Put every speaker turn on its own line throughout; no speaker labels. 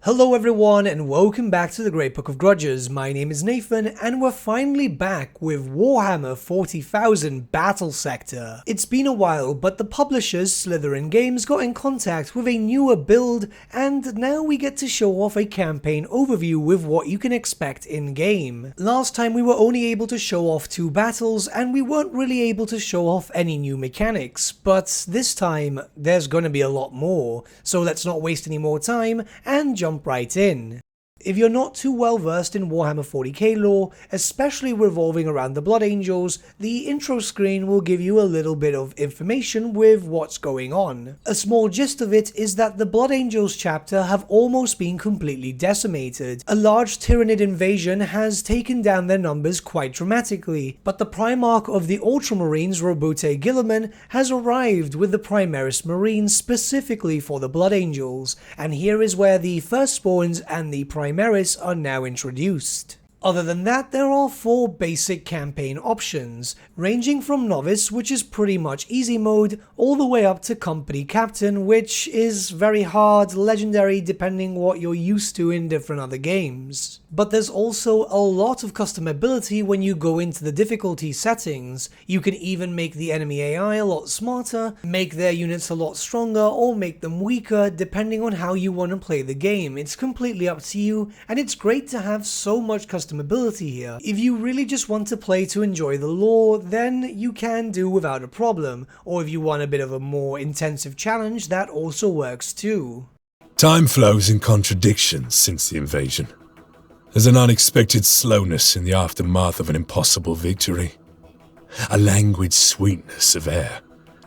Hello everyone and welcome back to the Great Book of Grudges. My name is Nathan and we're finally back with Warhammer 40,000 Battlesector. It's been a while, but the publishers Slytherin Games got in contact with a newer build and now we get to show off a campaign overview with what you can expect in game. Last time we were only able to show off 2 battles and we weren't really able to show off any new mechanics, but this time there's gonna be a lot more, so let's not waste any more time and jump right in. If you're not too well versed in Warhammer 40k lore, especially revolving around the Blood Angels, the intro screen will give you a little bit of information with what's going on. A small gist of it is that the Blood Angels chapter have almost been completely decimated. A large Tyranid invasion has taken down their numbers quite dramatically, but the Primarch of the Ultramarines Roboute Guilliman has arrived with the Primaris Marines specifically for the Blood Angels, and here is where the Firstborns and the Primaris are now introduced. Other than that, there are 4 basic campaign options, ranging from Novice, which is pretty much easy mode, all the way up to Company Captain, which is very hard, legendary, depending what you're used to in different other games. But there's also a lot of customability when you go into the difficulty settings. You can even make the enemy AI a lot smarter, make their units a lot stronger, or make them weaker, depending on how you want to play the game. It's completely up to you, and it's great to have so much customability here. If you really just want to play to enjoy the lore, then you can do without a problem, or if you want a bit of a more intensive challenge, that also works too.
Time flows in contradictions since the invasion. There's an unexpected slowness in the aftermath of an impossible victory. A languid sweetness of air,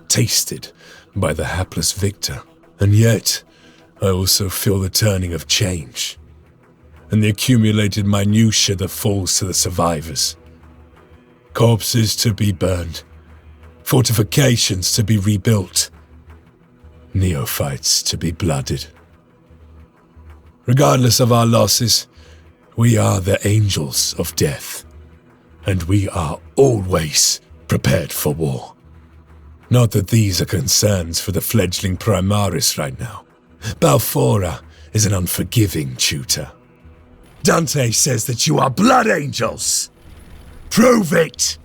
tasted by the hapless victor. And yet, I also feel the turning of change, and the accumulated minutiae that falls to the survivors. Corpses to be burned, fortifications to be rebuilt, neophytes to be blooded. Regardless of our losses, we are the angels of death, and we are always prepared for war. Not that these are concerns for the fledgling Primaris right now. Balfora is an unforgiving tutor. Dante says that you are blood angels. Prove it!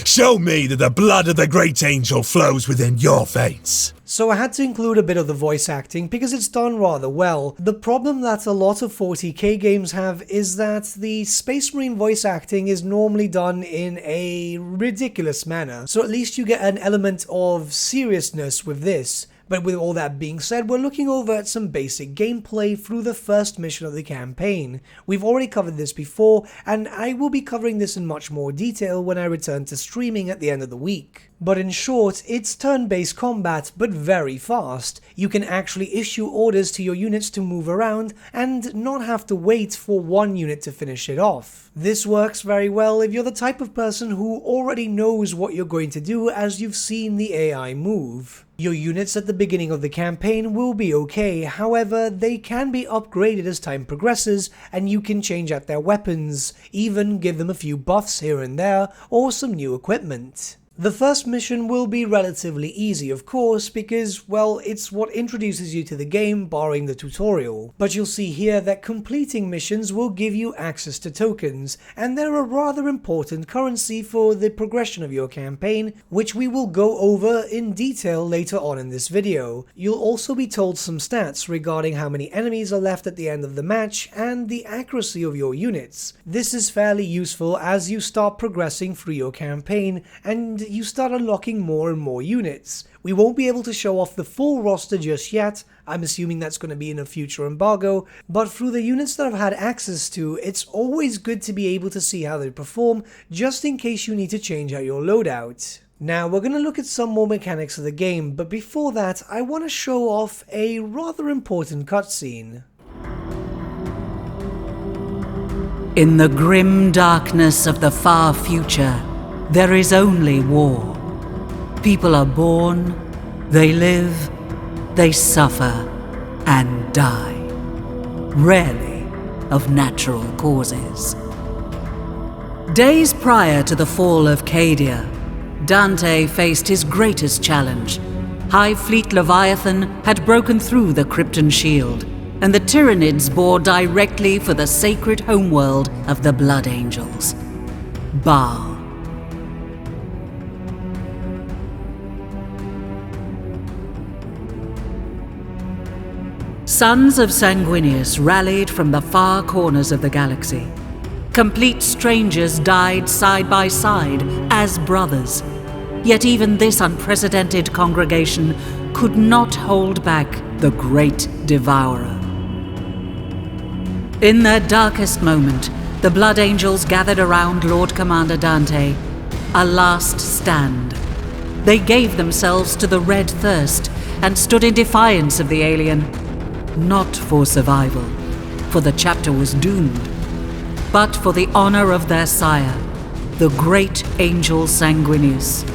Show me that the blood of the great angel flows within your veins.
So I had to include a bit of the voice acting because it's done rather well. The problem that a lot of 40k games have is that the Space Marine voice acting is normally done in a ridiculous manner, so at least you get an element of seriousness with this. But with all that being said, we're looking over at some basic gameplay through the first mission of the campaign. We've already covered this before, and I will be covering this in much more detail when I return to streaming at the end of the week. But in short, it's turn-based combat, but very fast. You can actually issue orders to your units to move around and not have to wait for one unit to finish it off. This works very well if you're the type of person who already knows what you're going to do as you've seen the AI move. Your units at the beginning of the campaign will be okay, however, they can be upgraded as time progresses and you can change out their weapons, even give them a few buffs here and there, or some new equipment. The first mission will be relatively easy, of course, because, well, it's what introduces you to the game, barring the tutorial. But you'll see here that completing missions will give you access to tokens, and they're a rather important currency for the progression of your campaign, which we will go over in detail later on in this video. You'll also be told some stats regarding how many enemies are left at the end of the match, and the accuracy of your units. This is fairly useful as you start progressing through your campaign, and you start unlocking more and more units. We won't be able to show off the full roster just yet, I'm assuming that's going to be in a future embargo, but through the units that I've had access to, it's always good to be able to see how they perform, just in case you need to change out your loadout. Now we're going to look at some more mechanics of the game, but before that I want to show off a rather important cutscene.
In the grim darkness of the far future, there is only war. People are born, they live, they suffer, and die. Rarely of natural causes. Days prior to the fall of Cadia, Dante faced his greatest challenge. High Fleet Leviathan had broken through the Krypton shield and the Tyranids bore directly for the sacred homeworld of the Blood Angels, Baal. Sons of Sanguinius rallied from the far corners of the galaxy. Complete strangers died side by side as brothers. Yet even this unprecedented congregation could not hold back the Great Devourer. In their darkest moment, the Blood Angels gathered around Lord Commander Dante, a last stand. They gave themselves to the Red Thirst and stood in defiance of the alien. Not for survival, for the chapter was doomed, but for the honor of their sire, the great Angel Sanguinius.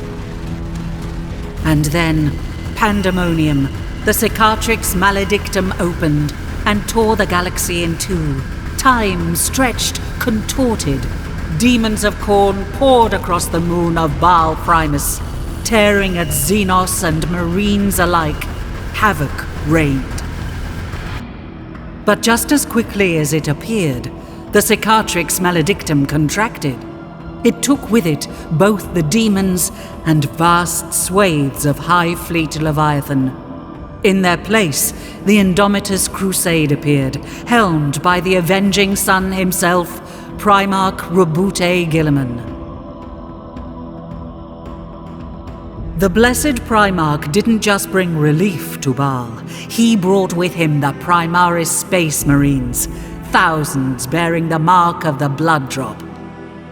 And then, pandemonium, the Cicatrix Maledictum opened and tore the galaxy in two. Time stretched, contorted. Demons of Khorne poured across the moon of Baal Primus, tearing at Xenos and Marines alike. Havoc reigned. But just as quickly as it appeared, the Cicatrix Maledictum contracted. It took with it both the demons and vast swathes of High Fleet Leviathan. In their place, the Indomitus Crusade appeared, helmed by the Avenging Sun himself, Primarch Robute Guilliman. The blessed Primarch didn't just bring relief to Baal. He brought with him the Primaris Space Marines, thousands bearing the mark of the Blood Drop.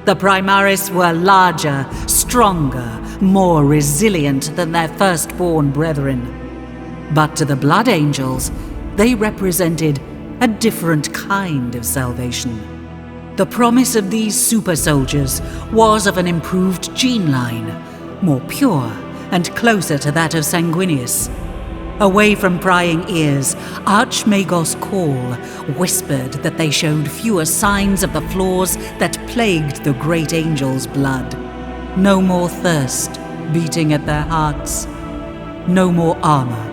The Primaris were larger, stronger, more resilient than their firstborn brethren. But to the Blood Angels, they represented a different kind of salvation. The promise of these super soldiers was of an improved gene line, more pure and closer to that of Sanguinius. Away from prying ears, Archmagos Call whispered that they showed fewer signs of the flaws that plagued the great angel's blood. No more thirst beating at their hearts. No more armor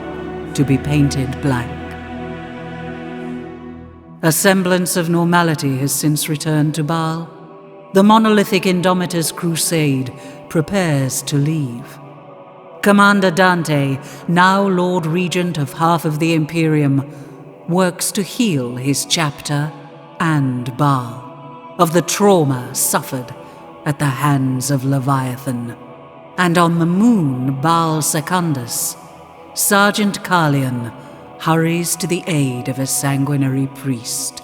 to be painted black. A semblance of normality has since returned to Baal. The monolithic Indomitus Crusade prepares to leave. Commander Dante, now Lord Regent of half of the Imperium, works to heal his chapter and Baal of the trauma suffered at the hands of Leviathan. And on the moon Baal Secundus, Sergeant Carlion hurries to the aid of a sanguinary priest.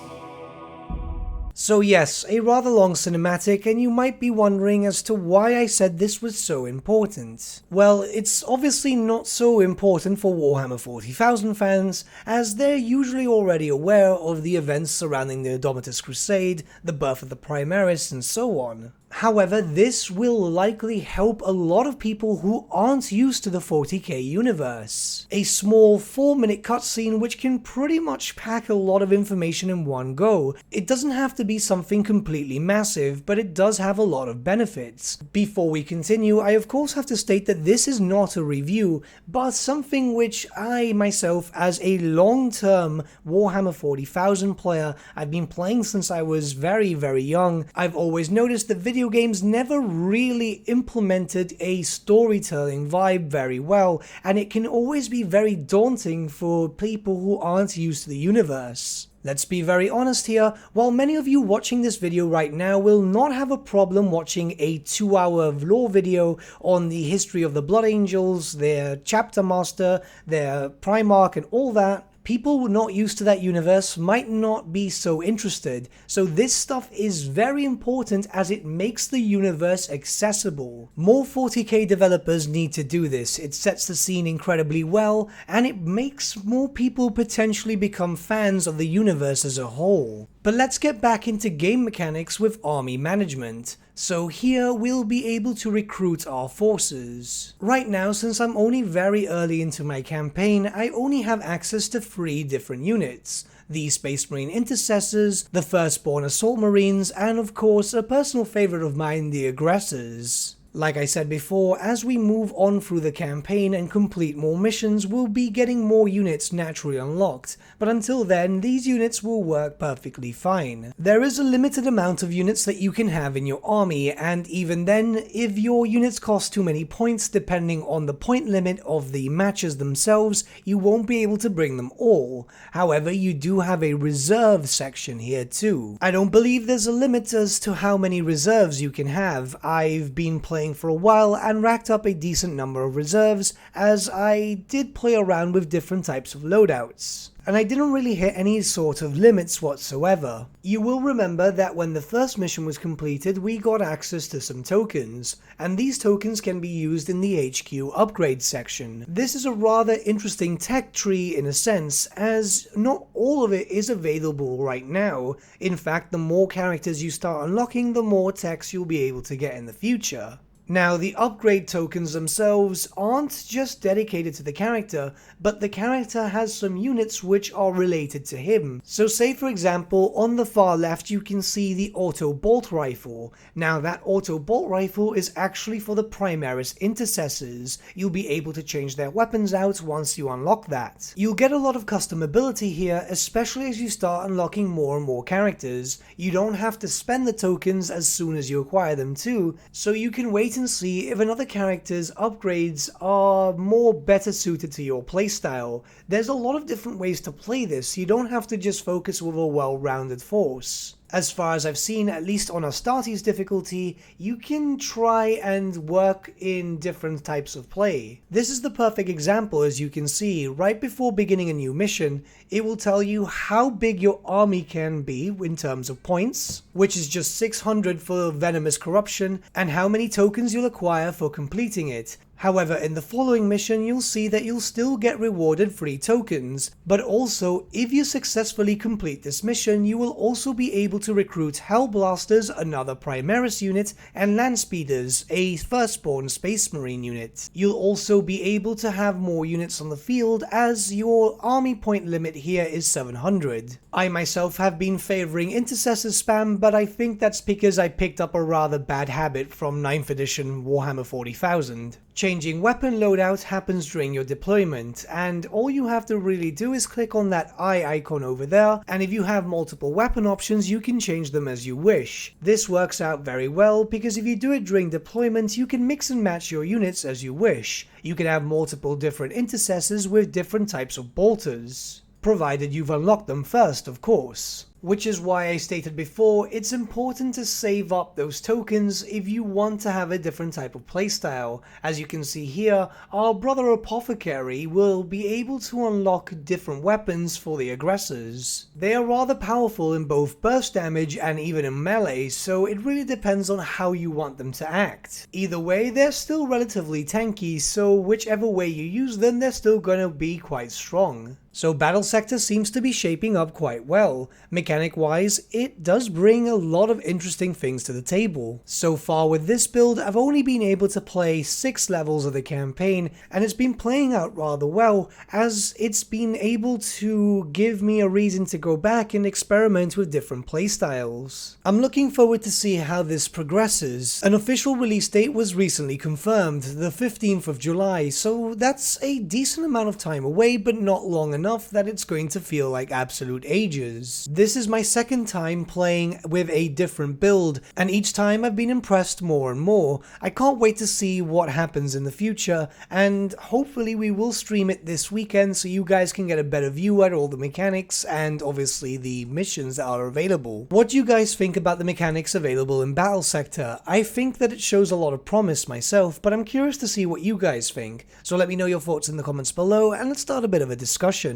So yes, a rather long cinematic, and you might be wondering as to why I said this was so important. Well, it's obviously not so important for Warhammer 40,000 fans, as they're usually already aware of the events surrounding the Indomitus Crusade, the birth of the Primaris, and so on. However, this will likely help a lot of people who aren't used to the 40k universe. A small 4-minute cutscene which can pretty much pack a lot of information in one go. It doesn't have to be something completely massive, but it does have a lot of benefits. Before we continue, I of course have to state that this is not a review, but something which I myself, as a long-term Warhammer 40,000 player, I've been playing since I was very young. I've always noticed that video games never really implemented a storytelling vibe very well, and it can always be very daunting for people who aren't used to the universe. Let's be very honest here, while many of you watching this video right now will not have a problem watching a 2-hour lore video on the history of the Blood Angels, their chapter master, their Primarch and all that, people not used to that universe might not be so interested, so this stuff is very important as it makes the universe accessible. More 40k developers need to do this. It sets the scene incredibly well, and it makes more people potentially become fans of the universe as a whole. But let's get back into game mechanics with army management. So here we'll be able to recruit our forces. Right now, since I'm only very early into my campaign, I only have access to 3 different units. The Space Marine Intercessors, the Firstborn Assault Marines, and of course a personal favorite of mine, the Aggressors. Like I said before, as we move on through the campaign and complete more missions, we'll be getting more units naturally unlocked, but until then, these units will work perfectly fine. There is a limited amount of units that you can have in your army, and even then, if your units cost too many points depending on the point limit of the matches themselves, you won't be able to bring them all. However, you do have a reserve section here too. I don't believe there's a limit as to how many reserves you can have. I've been playing for a while and racked up a decent number of reserves, as I did play around with different types of loadouts, and I didn't really hit any sort of limits whatsoever. You will remember that when the first mission was completed, we got access to some tokens, and these tokens can be used in the HQ upgrade section. This is a rather interesting tech tree in a sense, as not all of it is available right now. In fact, the more characters you start unlocking, the more techs you'll be able to get in the future. Now, the upgrade tokens themselves aren't just dedicated to the character, but the character has some units which are related to him. So say for example, on the far left you can see the auto bolt rifle. Now that auto bolt rifle is actually for the Primaris intercessors. You'll be able to change their weapons out once you unlock that. You'll get a lot of customability here, especially as you start unlocking more and more characters. You don't have to spend the tokens as soon as you acquire them too, so you can wait and see if another character's upgrades are better suited to your playstyle. There's a lot of different ways to play this. You don't have to just focus with a well-rounded force. As far as I've seen, at least on Astartes difficulty, you can try and work in different types of play. This is the perfect example, as you can see. Right before beginning a new mission, it will tell you how big your army can be in terms of points, which is just 600 for Venomous Corruption, and how many tokens you'll acquire for completing it. However, in the following mission, you'll see that you'll still get rewarded free tokens, but also, if you successfully complete this mission, you will also be able to recruit Hellblasters, another Primaris unit, and Landspeeders, a Firstborn Space Marine unit. You'll also be able to have more units on the field, as your army point limit here is 700. I myself have been favoring Intercessor spam, but I think that's because I picked up a rather bad habit from 9th edition Warhammer 40,000. Changing weapon loadout happens during your deployment, and all you have to really do is click on that eye icon over there, and if you have multiple weapon options, you can change them as you wish. This works out very well, because if you do it during deployment, you can mix and match your units as you wish. You can have multiple different intercessors with different types of bolters, provided you've unlocked them first, of course. Which is why I stated before, it's important to save up those tokens if you want to have a different type of playstyle. As you can see here, our brother Apothecary will be able to unlock different weapons for the aggressors. They are rather powerful in both burst damage and even in melee, so it really depends on how you want them to act. Either way, they're still relatively tanky, so whichever way you use them, they're still gonna be quite strong. So Battlesector seems to be shaping up quite well. Mechanic-wise, it does bring a lot of interesting things to the table. So far with this build, I've only been able to play 6 levels of the campaign, and it's been playing out rather well, as it's been able to give me a reason to go back and experiment with different playstyles. I'm looking forward to see how this progresses. An official release date was recently confirmed, the 15th of July, so that's a decent amount of time away, but not long enough that it's going to feel like absolute ages. This is my second time playing with a different build, and each time I've been impressed more and more. I can't wait to see what happens in the future, and hopefully we will stream it this weekend so you guys can get a better view at all the mechanics and obviously the missions that are available. What do you guys think about the mechanics available in Battlesector? I think that it shows a lot of promise myself, but I'm curious to see what you guys think. So let me know your thoughts in the comments below, and let's start a bit of a discussion.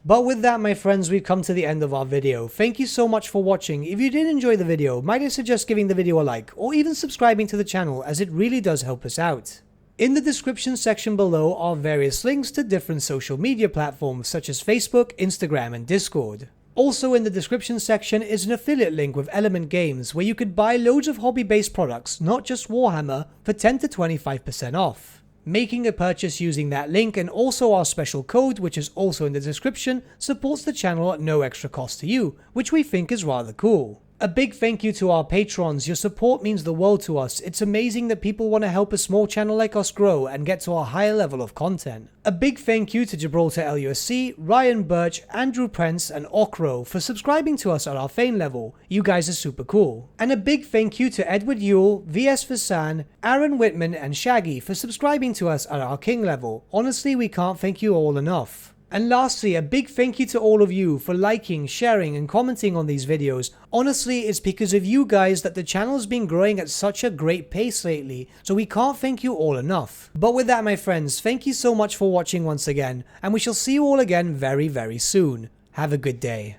But with that, my friends, we've come to the end of our video. Thank you so much for watching. If you did enjoy the video, might I suggest giving the video a like, or even subscribing to the channel, as it really does help us out. In the description section below are various links to different social media platforms such as Facebook, Instagram, and Discord. Also in the description section is an affiliate link with Element Games, where you could buy loads of hobby-based products, not just Warhammer, for 10 to 25% off. Making a purchase using that link and also our special code, which is also in the description, supports the channel at no extra cost to you, which we think is rather cool. A big thank you to our patrons. Your support means the world to us. It's amazing that people want to help a small channel like us grow and get to a higher level of content. A big thank you to Gibraltar LUSC, Ryan Bertsche, Andrew Prince, and Okro for subscribing to us at our Fane level. You guys are super cool. And a big thank you to Edward Yule, VS Vasan, Aaron Whitman, and Shaggy for subscribing to us at our King level. Honestly, we can't thank you all enough. And lastly, a big thank you to all of you for liking, sharing, and commenting on these videos. Honestly, it's because of you guys that the channel's been growing at such a great pace lately, so we can't thank you all enough. But with that, my friends, thank you so much for watching once again, and we shall see you all again very, very soon. Have a good day.